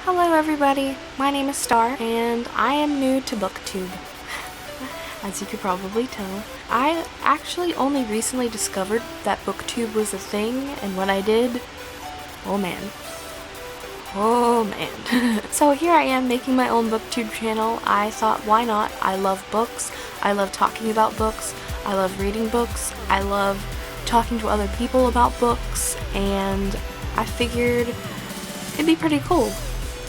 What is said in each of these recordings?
Hello everybody, my name is Star, and I am new to BookTube. As you could probably tell. I actually only recently discovered that BookTube was a thing, and when I did, oh man. Oh man. So here I am making my own BookTube channel. I thought, why not? I love books, I love talking about books, I love reading books, I love talking to other people about books, and I figured it'd be pretty cool.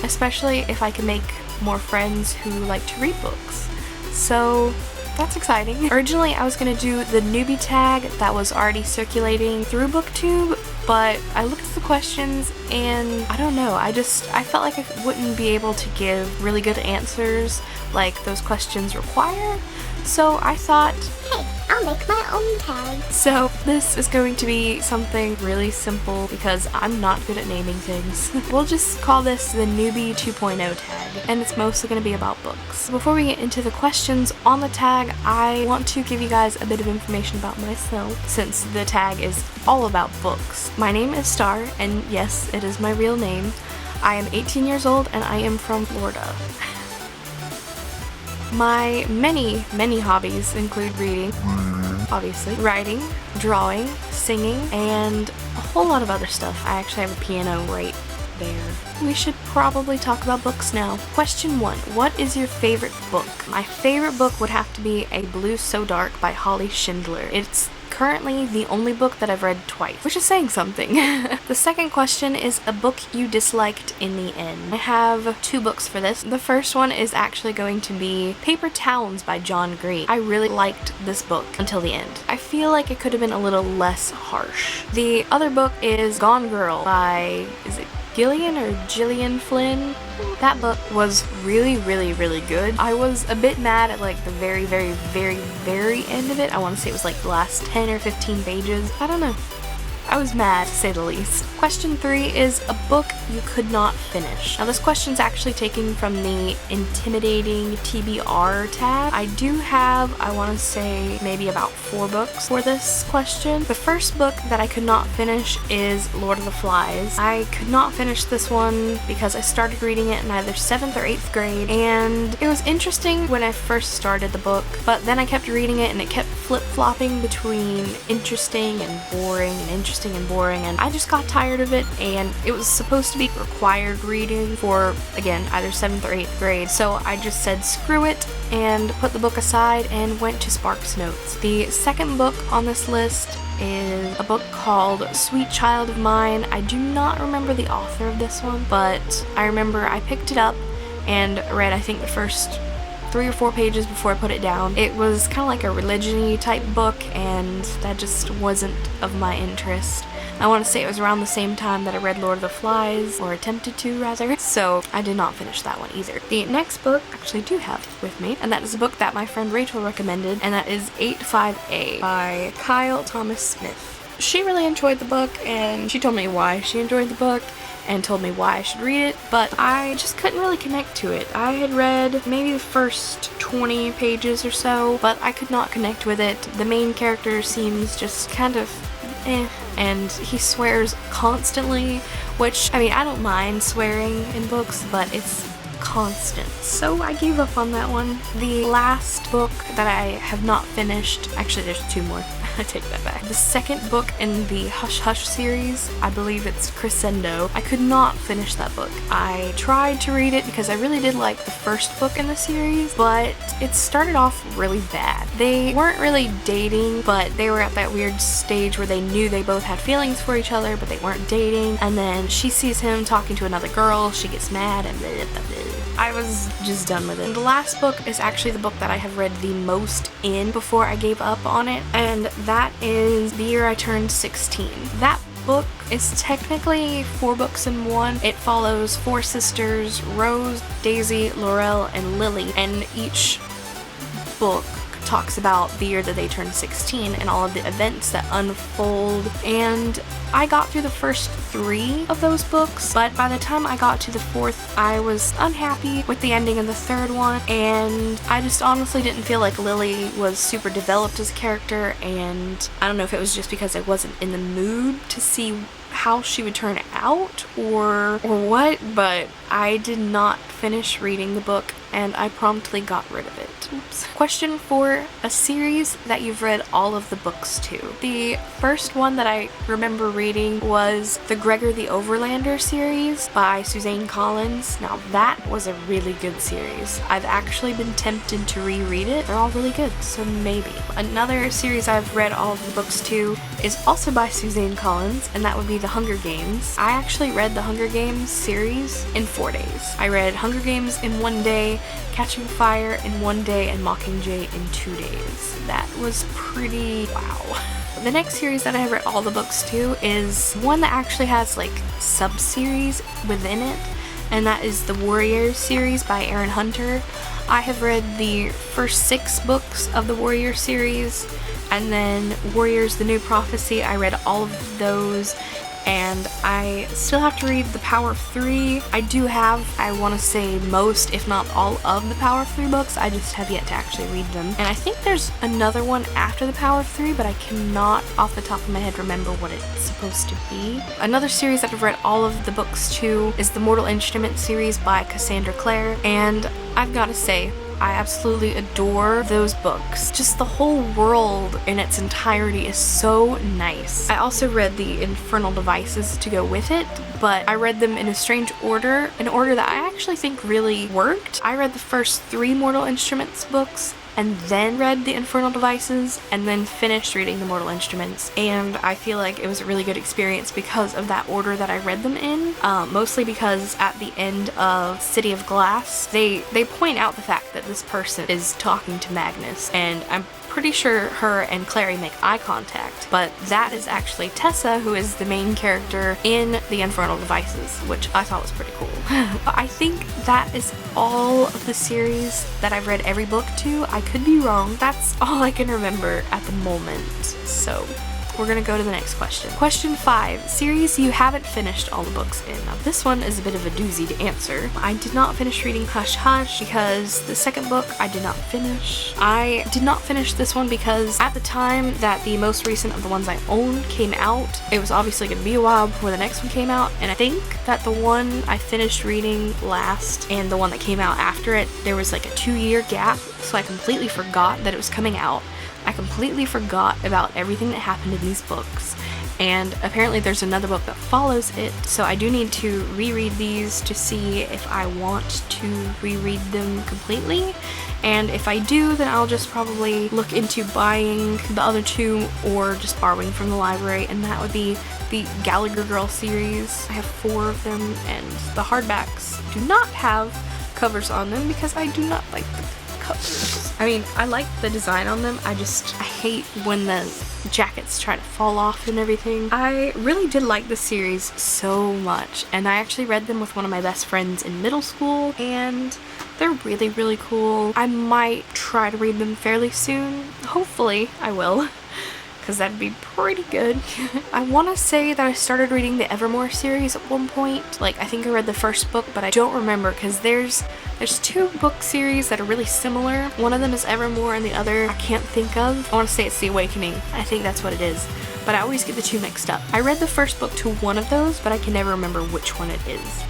Especially if I can make more friends who like to read books. So that's exciting. Originally I was going to do the newbie tag that was already circulating through BookTube, but I looked at the questions and I don't know, I felt like I wouldn't be able to give really good answers like those questions require. So I thought, hey, I'll make my own tag. So this is going to be something really simple because I'm not good at naming things. We'll just call this the Newbie 2.0 tag, and it's mostly going to be about books. Before we get into the questions on the tag, I want to give you guys a bit of information about myself, since the tag is all about books. My name is Star, and yes, it is my real name. I am 18 years old, and I am from Florida. My many hobbies include reading, obviously, writing, drawing, singing, and a whole lot of other stuff. I actually have a piano right there. We should probably talk about books now. Question 1. What is your favorite book? My favorite book would have to be A Blue So Dark by Holly Schindler. It's currently the only book that I've read twice, which is saying something. The second question is a book you disliked in the end. I have 2 books for this. The first one is actually going to be Paper Towns by John Green. I really liked this book until the end. I feel like it could have been a little less harsh. The other book is Gone Girl by, is it Gillian or Gillian Flynn? That book was really good. I was a bit mad at like the very end of it. I want to say it was like the last 10 or 15 pages. I don't know. I was mad, to say the least. Question 3 is a book you could not finish. Now this question's actually taken from the intimidating TBR tab. I do have, I want to say, maybe about 4 books for this question. The first book that I could not finish is Lord of the Flies. I could not finish this one because I started reading it in either 7th or 8th grade, and it was interesting when I first started the book, but then I kept reading it and it kept flip-flopping between interesting and boring and interesting and boring, and I just got tired of it, and it was supposed to be required reading for, again, either 7th or 8th grade, so I just said screw it and put the book aside and went to Sparks Notes. The second book on this list is a book called Sweet Child of Mine. I do not remember the author of this one, but I remember I picked it up and read, I think, the first 3 or 4 pages before I put it down. It was kind of like a religion-y type book, and that just wasn't of my interest. I want to say it was around the same time that I read Lord of the Flies, or attempted to rather, so I did not finish that one either. The next book I actually do have with me, and that is a book that my friend Rachel recommended, and that is 85A by Kyle Thomas Smith. She really enjoyed the book, and she told me why she enjoyed the book, and told me why I should read it, but I just couldn't really connect to it. I had read maybe the first 20 pages or so, but I could not connect with it. The main character seems just kind of and he swears constantly, which, I mean, I don't mind swearing in books, but it's constant. So I gave up on that one. The last book that I have not finished, actually there's 2 more. I take that back. The second book in the Hush Hush series, I believe it's Crescendo. I could not finish that book. I tried to read it because I really did like the first book in the series, but it started off really bad. They weren't really dating, but they were at that weird stage where they knew they both had feelings for each other, but they weren't dating, and then she sees him talking to another girl, she gets mad, and blah, blah, blah. I was just done with it. And the last book is actually the book that I have read the most in before I gave up on it, and that is The Year I Turned 16. That book is technically 4 books in one. It follows 4 sisters, Rose, Daisy, Laurel, and Lily, and each book talks about the year that they turned 16 and all of the events that unfold, and I got through the first 3 of those books, but by the time I got to the 4th, I was unhappy with the ending of the 3rd one, and I just honestly didn't feel like Lily was super developed as a character, and I don't know if it was just because I wasn't in the mood to see how she would turn out or what, but I did not finish reading the book and I promptly got rid of it. Oops. Question 4, a series that you've read all of the books to. The first one that I remember reading was the Gregor the Overlander series by Suzanne Collins. Now that was a really good series. I've actually been tempted to reread it. They're all really good, so maybe. Another series I've read all of the books to is also by Suzanne Collins, and that would be The Hunger Games. I actually read the Hunger Games series in 4 days. I read Hunger Games in 1 day, Catching Fire in 1 day, and Mockingjay in 2 days. That was pretty wow. The next series that I have read all the books to is one that actually has like sub-series within it, and that is the Warriors series by Aaron Hunter. I have read the first 6 books of the Warriors series, and then Warriors The New Prophecy, I read all of those, and I still have to read The Power of Three. I do have, I want to say, most, if not all of the Power of Three books. I just have yet to actually read them. And I think there's another one after The Power of Three, but I cannot off the top of my head remember what it's supposed to be. Another series that I've read all of the books to is the Mortal Instrument series by Cassandra Clare, and I've got to say, I absolutely adore those books. Just the whole world in its entirety is so nice. I also read the Infernal Devices to go with it, but I read them in a strange order, an order that I actually think really worked. I read the first 3 Mortal Instruments books, and then read the Infernal Devices, and then finished reading the Mortal Instruments, and I feel like it was a really good experience because of that order that I read them in, mostly because at the end of City of Glass, they point out the fact that this person is talking to Magnus, and I'm pretty sure her and Clary make eye contact, but that is actually Tessa, who is the main character in the Infernal Devices, which I thought was pretty cool. I think that is all of the series that I've read every book to. I could be wrong. That's all I can remember at the moment, so we're gonna go to the next question. Question 5, series you haven't finished all the books in. Now this one is a bit of a doozy to answer. I did not finish reading Hush Hush because the second book I did not finish. I did not finish this one because at the time that the most recent of the ones I owned came out, it was obviously gonna be a while before the next one came out, and I think that the one I finished reading last and the one that came out after it, there was like a 2-year gap, so I completely forgot that it was coming out. I completely forgot about everything that happened in these books, and apparently there's another book that follows it, so I do need to reread these to see if I want to reread them completely, and if I do, then I'll just probably look into buying the other 2 or just borrowing from the library, and that would be the Gallagher Girl series. I have 4 of them, and the hardbacks do not have covers on them because I do not like the covers. I mean, I like the design on them, I hate when the jackets try to fall off and everything. I really did like the series so much, and I actually read them with one of my best friends in middle school, and they're really, really cool. I might try to read them fairly soon. Hopefully I will, because that'd be pretty good. I want to say that I started reading the Evermore series at one point. Like, I think I read the first book, but I don't remember because there's 2 book series that are really similar. One of them is Evermore and the other I can't think of. I want to say it's The Awakening. I think that's what it is. But I always get the 2 mixed up. I read the first book to one of those, but I can never remember which one it is.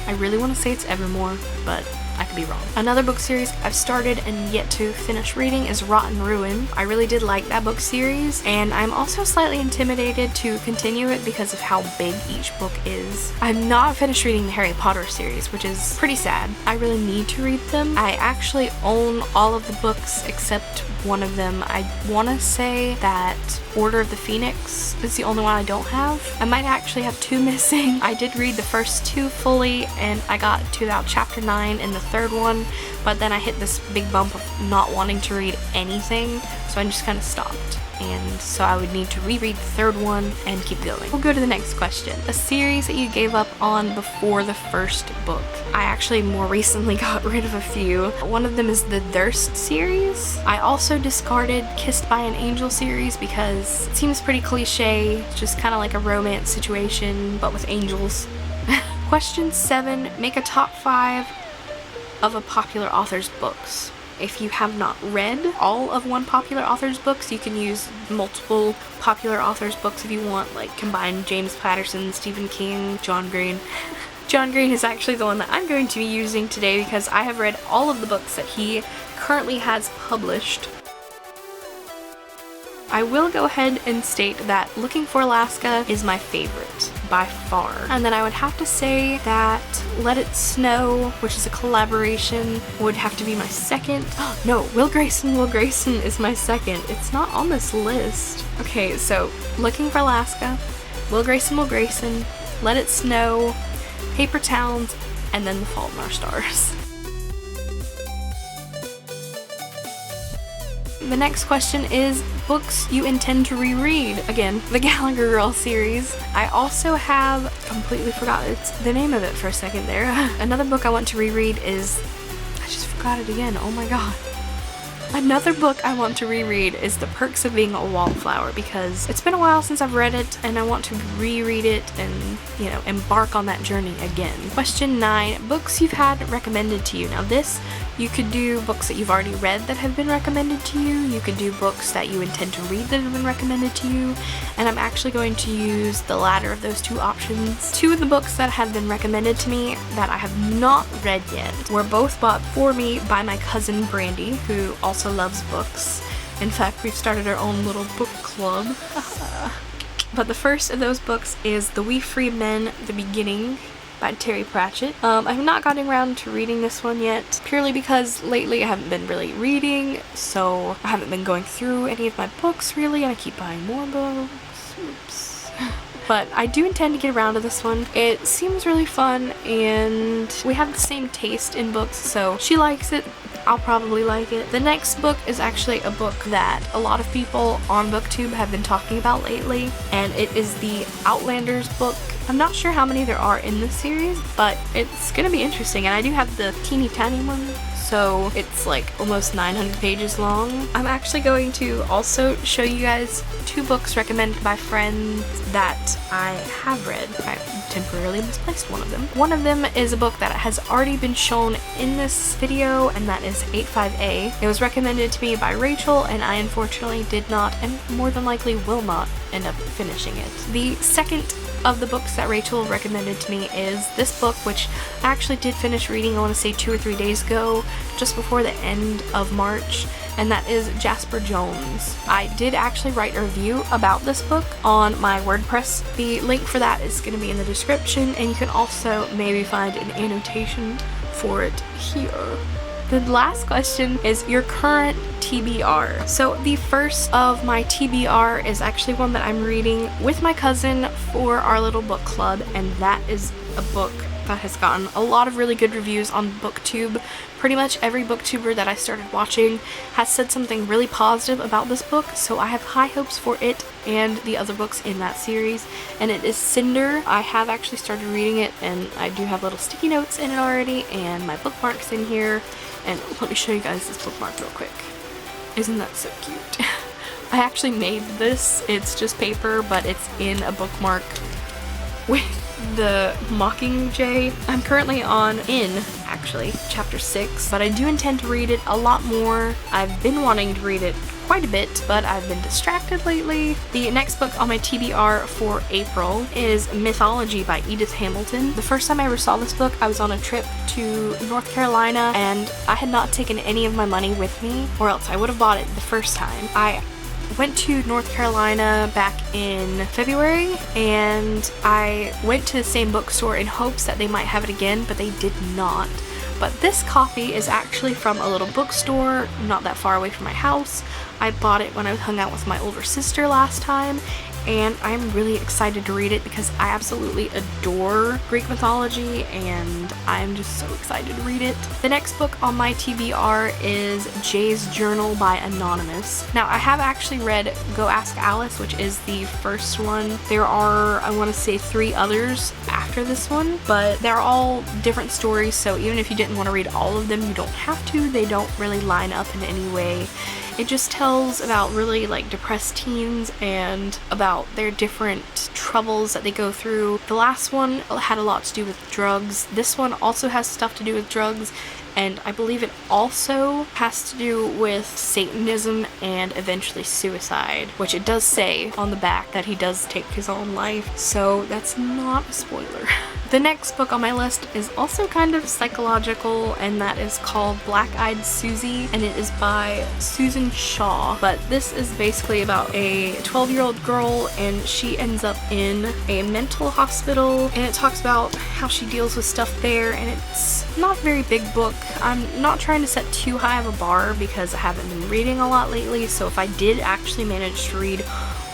I really want to say it's Evermore, but I could be wrong. Another book series I've started and yet to finish reading is Rotten Ruin. I really did like that book series, and I'm also slightly intimidated to continue it because of how big each book is. I'm not finished reading the Harry Potter series, which is pretty sad. I really need to read them. I actually own all of the books except one of them. I want to say that Order of the Phoenix is the only one I don't have. I might actually have 2 missing. I did read the first 2 fully, and I got to about chapter 9 in the 3rd one, but then I hit this big bump of not wanting to read anything, so I just kind of stopped. And so I would need to reread the 3rd one and keep going. We'll go to the next question. A series that you gave up on before the first book. I actually more recently got rid of a few. One of them is the Strdxst series. I also discarded Kissed by an Angel series because it seems pretty cliche. It's just kind of like a romance situation, but with angels. Question 7. Make a top 5 of a popular author's books. If you have not read all of one popular author's books, you can use multiple popular authors' books if you want, like combine James Patterson, Stephen King, John Green. John Green is actually the one that I'm going to be using today because I have read all of the books that he currently has published. I will go ahead and state that Looking for Alaska is my favorite by far. And then I would have to say that Let It Snow, which is a collaboration, would have to be my second. No, Will Grayson is my second. It's not on this list. Okay, so Looking for Alaska, Will Grayson, Let It Snow, Paper Towns, and then The Fault in Our Stars. The next question is books you intend to reread. Again, the Gallagher Girl series. I also have completely forgot the name of it for a second there. Another book I want to reread is, I just forgot it again, oh my god. Another book I want to reread is The Perks of Being a Wallflower because it's been a while since I've read it and I want to reread it and, you know, embark on that journey again. Question 9, books you've had recommended to you. Now this, you could do books that you've already read that have been recommended to you. You could do books that you intend to read that have been recommended to you. And I'm actually going to use the latter of those two options. Two of the books that have been recommended to me that I have not read yet were both bought for me by my cousin Brandy, who also loves books. In fact, we've started our own little book club. But the first of those books is The We Free Men, The Beginning by Terry Pratchett. I have not gotten around to reading this one yet, purely because lately I haven't been really reading, so I haven't been going through any of my books really, and I keep buying more books. Oops. But I do intend to get around to this one. It seems really fun, and we have the same taste in books, so she likes it. I'll probably like it. The next book is actually a book that a lot of people on BookTube have been talking about lately, and it is the Outlanders book. I'm not sure how many there are in this series, but it's gonna be interesting, and I do have the teeny tiny one, so it's like almost 900 pages long. I'm actually going to also show you guys two books recommended by friends that I have read. I temporarily misplaced one of them. One of them is a book that has already been shown in this video, and that is 85A. It was recommended to me by Rachel, and I unfortunately did not, and more than likely will not, end up finishing it. The second of the books that Rachel recommended to me is this book, which I actually did finish reading, I want to say 2 or 3 days ago, just before the end of March, and that is Jasper Jones. I did actually write a review about this book on my WordPress. The link for that is going to be in the description, and you can also maybe find an annotation for it here. The last question is your current TBR. So the first of my TBR is actually one that I'm reading with my cousin for our little book club, and that is a book that has gotten a lot of really good reviews on BookTube. Pretty much every booktuber that I started watching has said something really positive about this book, so I have high hopes for it and the other books in that series, and it is Cinder. I have actually started reading it, and I do have little sticky notes in it already, and my bookmarks in here, and let me show you guys this bookmark real quick. Isn't that so cute? I actually made this. It's just paper, but it's in a bookmark with the Mockingjay. I'm currently actually chapter 6, but I do intend to read it a lot more. I've been wanting to read it quite a bit, but I've been distracted lately. The next book on my TBR for April is Mythology by Edith Hamilton. The first time I ever saw this book, I was on a trip to North Carolina, and I had not taken any of my money with me, or else I would have bought it the first time. I went to North Carolina back in February, and I went to the same bookstore in hopes that they might have it again, but they did not. But this copy is actually from a little bookstore not that far away from my house. I bought it when I hung out with my older sister last time, and I'm really excited to read it because I absolutely adore Greek mythology, and I'm just so excited to read it. The next book on my TBR is Jay's Journal by Anonymous. Now, I have actually read Go Ask Alice, which is the first one. There are, I want to say, 3 others after this one, but they're all different stories, so even if you didn't want to read all of them, you don't have to. They don't really line up in any way. It just tells about really like depressed teens and about their different troubles that they go through. The last one had a lot to do with drugs. This one also has stuff to do with drugs. and I believe it also has to do with Satanism and eventually suicide, which it does say on the back that he does take his own life, so that's not a spoiler. The next book on my list is also kind of psychological, and that is called Black-Eyed Susie, and it is by Susan Shaw. But this is basically about a 12-year-old girl, and she ends up in a mental hospital, and it talks about how she deals with stuff there, and it's not a very big book. I'm not trying to set too high of a bar because I haven't been reading a lot lately, so if I did actually manage to read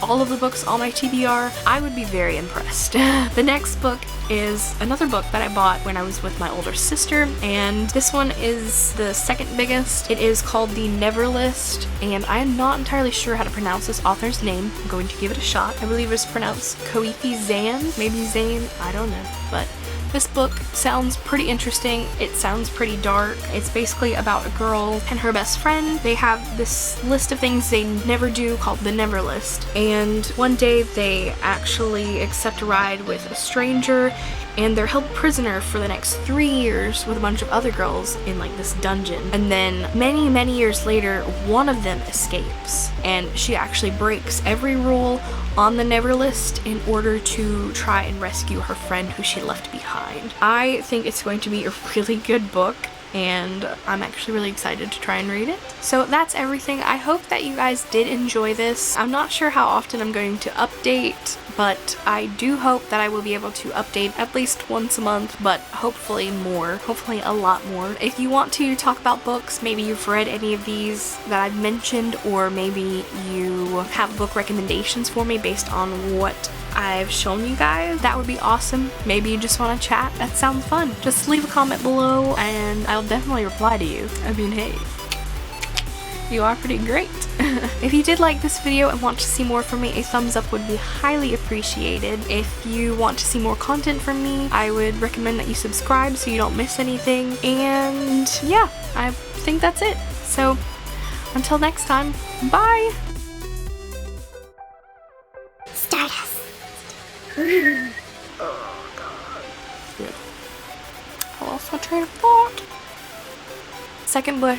all of the books on my TBR, I would be very impressed. The next book is another book that I bought when I was with my older sister, and this one is the second biggest. It is called The Never List, and I am not entirely sure how to pronounce this author's name. I'm going to give it a shot. I believe it's pronounced Koifi Zan, maybe Zane, I don't know, but this book sounds pretty interesting. It sounds pretty dark. It's basically about a girl and her best friend. They have this list of things they never do called the Never List. And one day they actually accept a ride with a stranger, and they're held prisoner for the next 3 years with a bunch of other girls in like this dungeon. And then many years later, one of them escapes, and she actually breaks every rule on the Never List in order to try and rescue her friend who she left behind. I think it's going to be a really good book, and I'm actually really excited to try and read it. So that's everything. I hope that you guys did enjoy this. I'm not sure how often I'm going to update, but I do hope that I will be able to update at least once a month, but hopefully more, hopefully a lot more. If you want to talk about books, maybe you've read any of these that I've mentioned, or maybe you have book recommendations for me based on what I've shown you guys, that would be awesome. Maybe you just want to chat, that sounds fun. Just leave a comment below and I'll definitely reply to you. I mean, hey, you are pretty great. If you did like this video and want to see more from me, a thumbs up would be highly appreciated. If you want to see more content from me, I would recommend that you subscribe so you don't miss anything. And yeah, I think that's it. So until next time, bye! Stardust. Oh god. Yeah. I lost my train of thought. Second book.